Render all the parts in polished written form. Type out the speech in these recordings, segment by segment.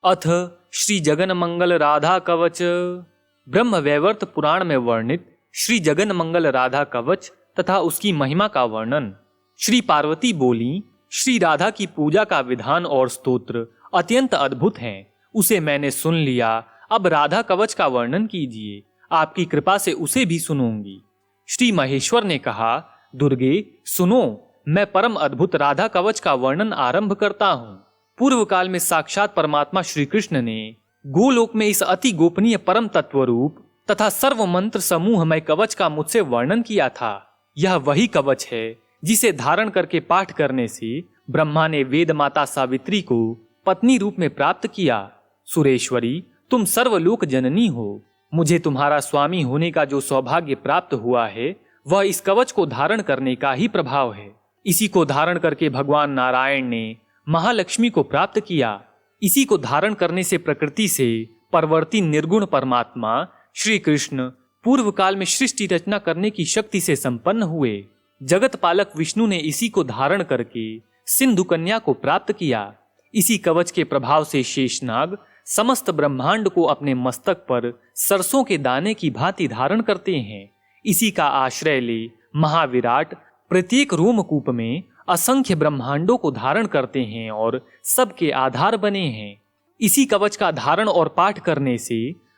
अथ श्री जगन मंगल राधा कवच। ब्रह्म वैवर्त पुराण में वर्णित श्री जगन मंगल राधा कवच तथा उसकी महिमा का वर्णन। श्री पार्वती बोली, श्री राधा की पूजा का विधान और स्तोत्र अत्यंत अद्भुत हैं। उसे मैंने सुन लिया, अब राधा कवच का वर्णन कीजिए। आपकी कृपा से उसे भी सुनूंगी। श्री महेश्वर ने कहा, दुर्गे सुनो, मैं परम अद्भुत राधा कवच का वर्णन आरंभ करता हूँ। पूर्व काल में साक्षात परमात्मा श्री कृष्ण ने गोलोक में इस अति गोपनीय परम तत्व रूप तथा सर्व मंत्र समूहमय कवच का मुझसे वर्णन किया था। यह वही कवच है जिसे धारण करके पाठ करने से ब्रह्मा ने वेद माता सावित्री को पत्नी रूप में प्राप्त किया। सुरेश्वरी, तुम सर्वलोक जननी हो। मुझे तुम्हारा स्वामी होने का जो सौभाग्य प्राप्त हुआ है वह इस कवच को धारण करने का ही प्रभाव है। इसी को धारण करके भगवान नारायण ने महालक्ष्मी को प्राप्त किया। इसी को धारण करने से प्रकृति से परवर्ती निर्गुण परमात्मा श्री कृष्ण पूर्व काल में सृष्टि रचना करने की शक्ति से संपन्न हुए। जगत पालक विष्णु ने इसी को धारण करके सिंधु कन्या को प्राप्त किया। इसी कवच के प्रभाव से शेषनाग समस्त ब्रह्मांड को अपने मस्तक पर सरसों के दाने की भांति धारण करते हैं। इसी का आश्रय ले महाविराट प्रत्येक रोमकूप में असंख्य ब्रह्मांडों को धारण करते हैं और सबके आधार बने हैं। इसी कवच का धारण और पाठ करने से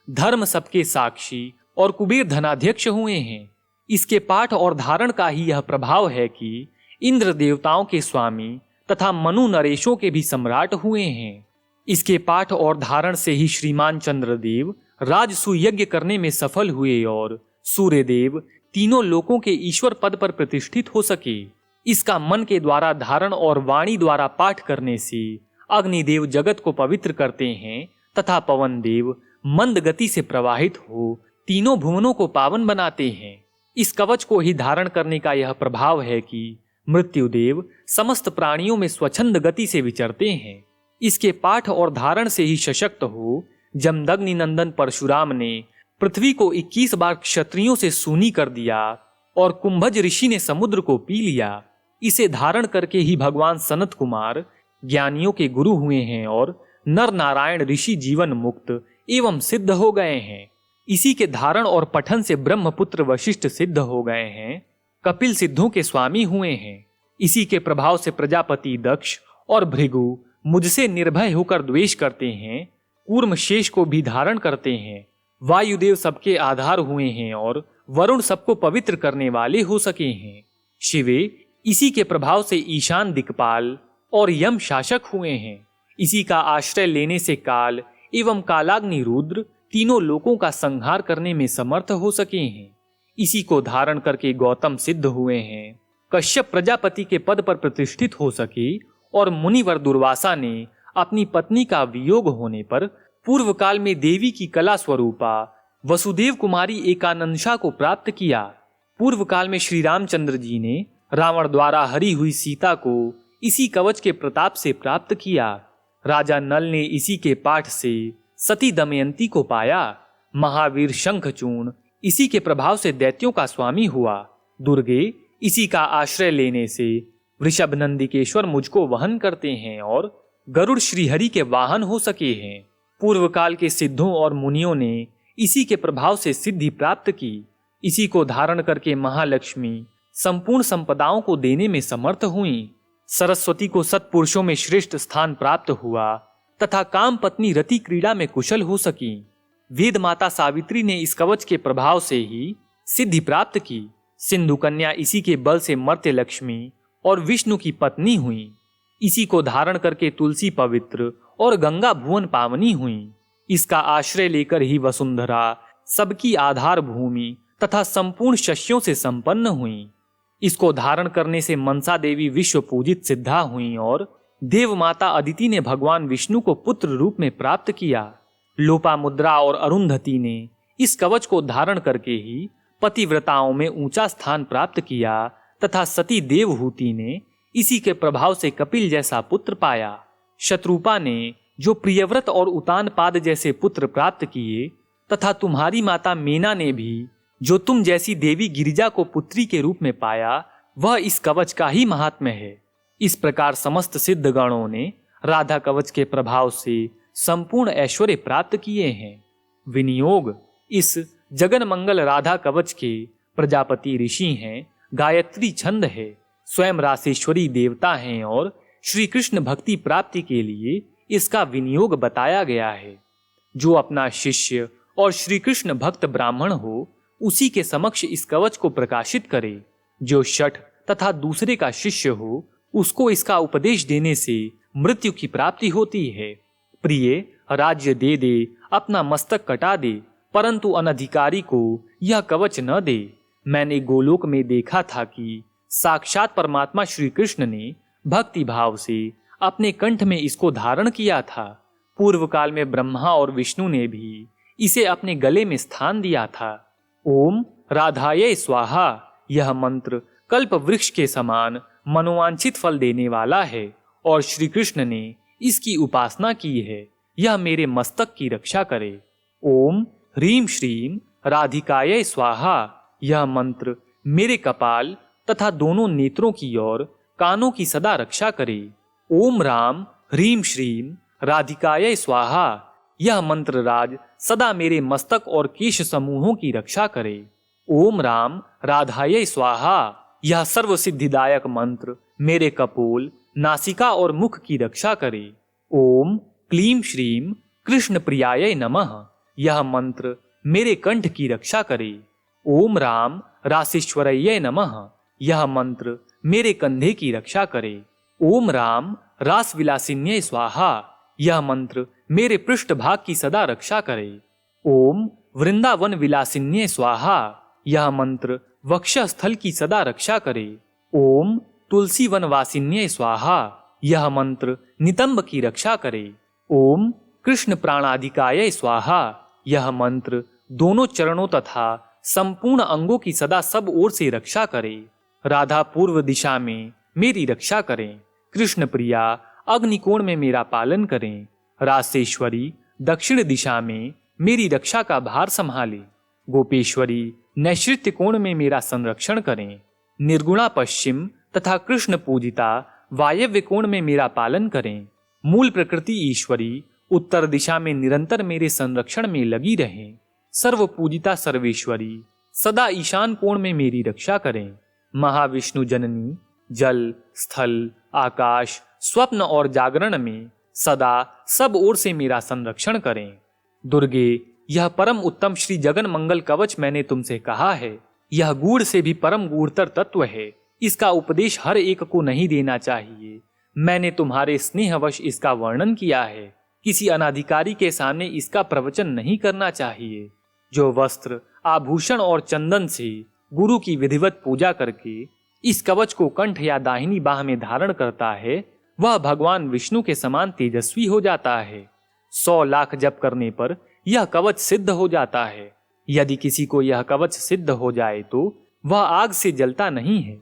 धर्म सबके साक्षी और कुबेर धनाध्यक्ष हुए हैं। इसके पाठ और धारण का ही यह प्रभाव है कि इंद्र देवताओं के स्वामी तथा मनु नरेशों के भी सम्राट हुए हैं। इसके पाठ और धारण से ही श्रीमान चंद्रदेव राजसु यज्ञ करने में सफल हुए और सूर्यदेव तीनों लोकों के ईश्वर पद पर प्रतिष्ठित हो सके। इसका मन के द्वारा धारण और वाणी द्वारा पाठ करने से अग्निदेव जगत को पवित्र करते हैं तथा पवन देव मंद गति से प्रवाहित हो तीनों भुवनों को पावन बनाते हैं। इस कवच को ही धारण करने का यह प्रभाव है कि मृत्युदेव समस्त प्राणियों में स्वच्छंद गति से विचरते हैं। इसके पाठ और धारण से ही सशक्त हो जमदग्नि नंदन परशुराम ने पृथ्वी को 21 बार क्षत्रियों से सूनी कर दिया और कुंभज ऋषि ने समुद्र को पी लिया। इसे धारण करके ही भगवान सनत कुमार ज्ञानियों के गुरु हुए हैं और नर नारायण ऋषि जीवन मुक्त एवं सिद्ध हो गए हैं। इसी के धारण और पठन से ब्रह्मपुत्र वशिष्ठ सिद्ध हो गए हैं, कपिल सिद्धों के स्वामी हुए हैं। इसी के प्रभाव से प्रजापति दक्ष और भृगु मुझसे निर्भय होकर द्वेष करते हैं, कूर्म शेष को भी धारण करते हैं। वायुदेव सबके आधार हुए हैं और वरुण सबको पवित्र करने वाले हो सके हैं। शिवे, इसी के प्रभाव से ईशान दिक्पाल और यम शासक हुए हैं। इसी का आश्रय लेने से काल एवं कालाग्नि रुद्र तीनों लोकों का संहार करने में समर्थ हो सके हैं। इसी को धारण करके गौतम सिद्ध हुए हैं, कश्यप प्रजापति के पद पर प्रतिष्ठित हो सके और मुनिवर दुर्वासा ने अपनी पत्नी का वियोग होने पर पूर्व काल में देवी की कला स्वरूपा वसुदेव कुमारी एकानंशा को प्राप्त किया। पूर्व काल में श्री रामचंद्र जी ने रावण द्वारा हरी हुई सीता को इसी कवच के प्रताप से प्राप्त किया। राजा नल ने इसी के पाठ से सती दमयंती को पाया। महावीर शंखचूर्ण इसी के प्रभाव से दैत्यों का स्वामी हुआ। दुर्गे, इसी का आश्रय लेने से वृषभ नंदिकेश्वर मुझको वहन करते हैं और गरुड़ श्रीहरि के वाहन हो सके हैं। पूर्व काल के सिद्धों और मुनियों ने इसी के प्रभाव से सिद्धि प्राप्त की। इसी को धारण करके महालक्ष्मी संपूर्ण संपदाओं को देने में समर्थ हुई। सरस्वती को सत्पुरुषों में श्रेष्ठ स्थान प्राप्त हुआ तथा काम पत्नी रति क्रीड़ा में कुशल हो सकी। वेद माता सावित्री ने इस कवच के प्रभाव से ही सिद्धि प्राप्त की। सिंधु कन्या इसी के बल से मर्त्य लक्ष्मी और विष्णु की पत्नी हुई। इसी को धारण करके तुलसी पवित्र और गंगा भुवन पावनी हुई। इसका आश्रय लेकर ही वसुंधरा सबकी आधार भूमि तथा संपूर्ण शस्यों से संपन्न हुई। इसको धारण करने से मनसा देवी विश्व पूजित सिद्धा हुई और देव माता अदिति ने भगवान विष्णु को पुत्र रूप में प्राप्त किया। लोपामुद्रा और अरुंधति ने इस कवच को धारण करके ही पतिव्रताओं में ऊंचा स्थान प्राप्त किया तथा सती देवहूति ने इसी के प्रभाव से कपिल जैसा पुत्र पाया। शत्रुपा ने जो प्रियव्रत और उतानपाद जैसे पुत्र प्राप्त किए तथा तुम्हारी माता मेना ने भी जो तुम जैसी देवी गिरिजा को पुत्री के रूप में पाया, वह इस कवच का ही महात्म्य है। इस प्रकार समस्त सिद्ध गणों ने राधा कवच के प्रभाव से संपूर्ण ऐश्वर्य प्राप्त किए हैं। विनियोग: इस जगन मंगल राधा कवच के प्रजापति ऋषि हैं, गायत्री छंद है, स्वयं रासेश्वरी देवता हैं और श्री कृष्ण भक्ति प्राप्ति के लिए इसका विनियोग बताया गया है। जो अपना शिष्य और श्री कृष्ण भक्त ब्राह्मण हो, उसी के समक्ष इस कवच को प्रकाशित करे। जो शठ तथा दूसरे का शिष्य हो, उसको इसका उपदेश देने से मृत्यु की प्राप्ति होती है। प्रिय, राज्य दे दे, अपना मस्तक कटा दे, परंतु अनधिकारी को यह कवच न दे। मैंने गोलोक में देखा था कि साक्षात परमात्मा श्री कृष्ण ने भक्ति भाव से अपने कंठ में इसको धारण किया था। पूर्व काल में ब्रह्मा और विष्णु ने भी इसे अपने गले में स्थान दिया था। ओम राधाये स्वाहा, यह मंत्र कल्प वृक्ष के समान मनोवांछित फल देने वाला है और श्री कृष्ण ने इसकी उपासना की है। यह मेरे मस्तक की रक्षा करे। ओम ह्रीम श्रीम राधिकाये स्वाहा, यह मंत्र मेरे कपाल तथा दोनों नेत्रों की और कानों की सदा रक्षा करे। ओम राम ह्रीम श्रीम राधिकाये स्वाहा, यह मंत्र राज सदा मेरे मस्तक और केश समूहों की रक्षा करे। ओम राम राधाये स्वाहा, यह सर्व सिद्धिदायक मंत्र मेरे कपोल, नासिका और मुख की रक्षा करे। ओम क्लीम श्रीम कृष्ण प्रियाय नमः, यह मंत्र मेरे कंठ की रक्षा करे। ओम राम रासेश्वरय नमः, यह मंत्र मेरे कंधे की रक्षा करे। ओम राम रास विलासिन्य स्वाहा, यह मंत्र मेरे पृष्ठभाग की सदा रक्षा करे। ओम वृंदावन विलासिन्य स्वाहा, यह मंत्र वक्षस्थल की सदा रक्षा करे। ओम तुलसी वन वासिन्य स्वाहा, यह मंत्र नितंब की रक्षा करे। ओम कृष्ण प्राणाधिकाय स्वाहा, यह मंत्र दोनों चरणों तथा संपूर्ण अंगों की सदा सब ओर से रक्षा करे। राधा पूर्व दिशा में मेरी रक्षा करें। कृष्ण प्रिया अग्निकोण में मेरा पालन करें। रासेश्वरी दक्षिण दिशा में मेरी रक्षा का भार संभाले। गोपेश्वरी नैश्रित्य कोण में मेरा संरक्षण करें। निर्गुणा पश्चिम तथा कृष्ण पूजिता वायव्य कोण में मेरा पालन करें। मूल प्रकृति ईश्वरी उत्तर दिशा में निरंतर मेरे संरक्षण में लगी रहें। सर्व पूजिता सर्वेश्वरी सदा ईशान कोण में मेरी रक्षा करें। महाविष्णु जननी जल स्थल आकाश स्वप्न और जागरण में सदा सब ओर से मेरा संरक्षण करें। दुर्गे, यह परम उत्तम श्री जगन मंगल कवच मैंने तुमसे कहा है, यह गूढ़ से भी परम गूढ़तर तत्व है। इसका उपदेश हर एक को नहीं देना चाहिए। मैंने तुम्हारे स्नेहवश इसका वर्णन किया है। किसी अनाधिकारी के सामने इसका प्रवचन नहीं करना चाहिए। जो वस्त्र आभूषण और चंदन से गुरु की विधिवत पूजा करके इस कवच को कंठ या दाहिनी बाह में धारण करता है, वह भगवान विष्णु के समान तेजस्वी हो जाता है। 100 लाख जप करने पर यह कवच सिद्ध हो जाता है। यदि किसी को यह कवच सिद्ध हो जाए तो वह आग से जलता नहीं है।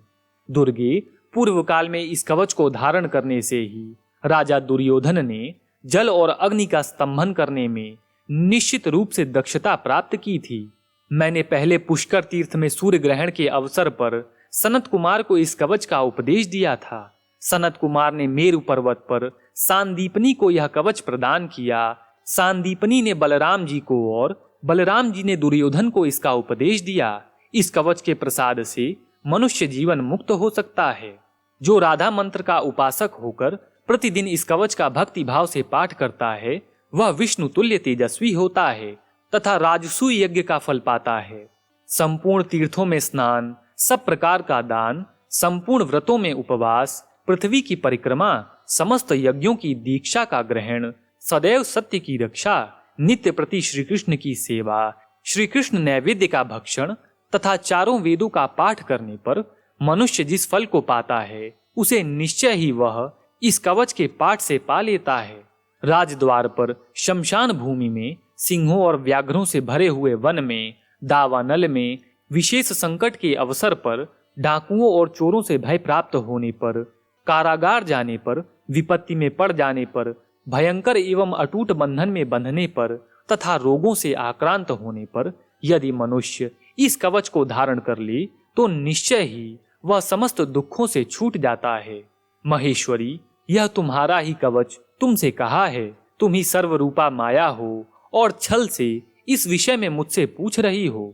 दुर्गे, पूर्व काल में इस कवच को धारण करने से ही राजा दुर्योधन ने जल और अग्नि का स्तंभन करने में निश्चित रूप से दक्षता प्राप्त की थी। मैंने पहले पुष्कर तीर्थ में सूर्य ग्रहण के अवसर पर सनत कुमार को इस कवच का उपदेश दिया था। सनत कुमार ने मेरु पर्वत पर सांदीपनी को यह कवच प्रदान किया। सांदीपनी ने बलराम जी को और बलराम जी ने दुर्योधन को इसका उपदेश दिया। इस कवच के प्रसाद से मनुष्य जीवन मुक्त हो सकता है। जो राधा मंत्र का उपासक होकर प्रतिदिन इस कवच का भक्ति भाव से पाठ करता है, वह विष्णु तुल्य तेजस्वी होता है तथा राजसूय यज्ञ का फल पाता है। संपूर्ण तीर्थों में स्नान, सब प्रकार का दान, संपूर्ण व्रतों में उपवास, पृथ्वी की परिक्रमा, समस्त यज्ञों की दीक्षा का ग्रहण, सदैव सत्य की रक्षा, नित्य प्रति श्री कृष्ण की सेवा, श्री कृष्ण नैवेद्य का भक्षण तथा चारों वेदों का पाठ करने पर मनुष्य जिस फल को पाता है, उसे निश्चय ही वह इस कवच के पाठ से पा लेता है। राजद्वार पर शमशान भूमि में, सिंहों और व्याघ्रों से भरे हुए वन में, दावानल में, विशेष संकट के अवसर पर, डाकुओं और चोरों से भय प्राप्त होने पर, कारागार जाने पर, विपत्ति में पड़ जाने पर, भयंकर एवं अटूट बंधन में बंधने पर तथा रोगों से आक्रांत होने पर यदि मनुष्य इस कवच को धारण कर ले तो निश्चय ही वह समस्त दुखों से छूट जाता है। महेश्वरी, यह तुम्हारा ही कवच तुमसे कहा है, तुम ही सर्वरूपा माया हो और छल से इस विषय में मुझसे पूछ रही हो।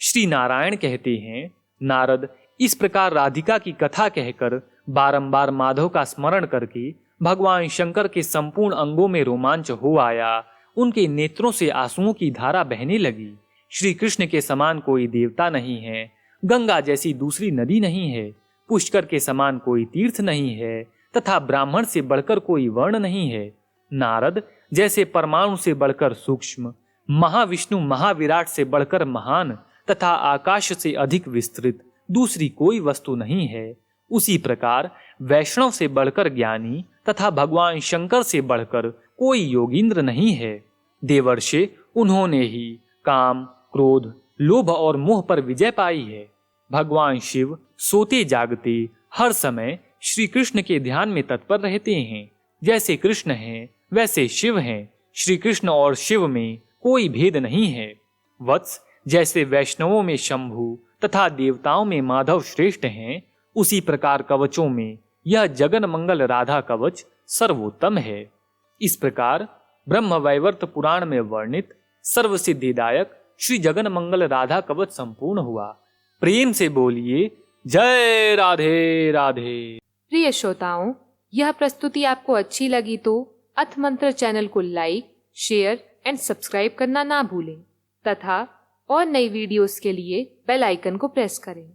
श्री नारायण कहते हैं, नारद इस प्रकार राधिका की कथा कहकर बारंबार माधव का स्मरण करके भगवान शंकर के संपूर्ण अंगों में रोमांच हो आया। उनके नेत्रों से आंसुओं की धारा बहने लगी। श्री कृष्ण के समान कोई देवता नहीं है, गंगा जैसी दूसरी नदी नहीं है, पुष्कर के समान कोई तीर्थ नहीं है, तथा ब्राह्मण से बढ़कर कोई वर्ण नहीं है। नारद जैसे परमाणु से बढ़कर सूक्ष्म, महाविष्णु महाविराट से बढ़कर महान तथा आकाश से अधिक विस्तृत दूसरी कोई वस्तु नहीं है, उसी प्रकार वैष्णव से बढ़कर ज्ञानी तथा भगवान शंकर से बढ़कर कोई योगींद्र नहीं है। देवर्षि उन्होंने ही काम, क्रोध, लोभ और मोह पर विजय पाई है। भगवान शिव सोते जागते हर समय श्री कृष्ण के ध्यान में तत्पर रहते हैं। जैसे कृष्ण हैं वैसे शिव हैं। श्री कृष्ण और शिव में कोई भेद नहीं है। वत्स जैसे वैष्णवों में शंभु तथा देवताओं में माधव श्रेष्ठ हैं, उसी प्रकार कवचों में यह जगन मंगल राधा कवच सर्वोत्तम है। इस प्रकार ब्रह्म वैवर्त पुराण में वर्णित सर्वसिद्धिदायक श्री जगन मंगल राधा कवच संपूर्ण हुआ। प्रेम से बोलिए जय राधे राधे। प्रिय श्रोताओं, यह प्रस्तुति आपको अच्छी लगी तो अथ मंत्र चैनल को लाइक, शेयर एंड सब्सक्राइब करना ना भूलें तथा और नई वीडियोस के लिए बेल आइकन को प्रेस करें।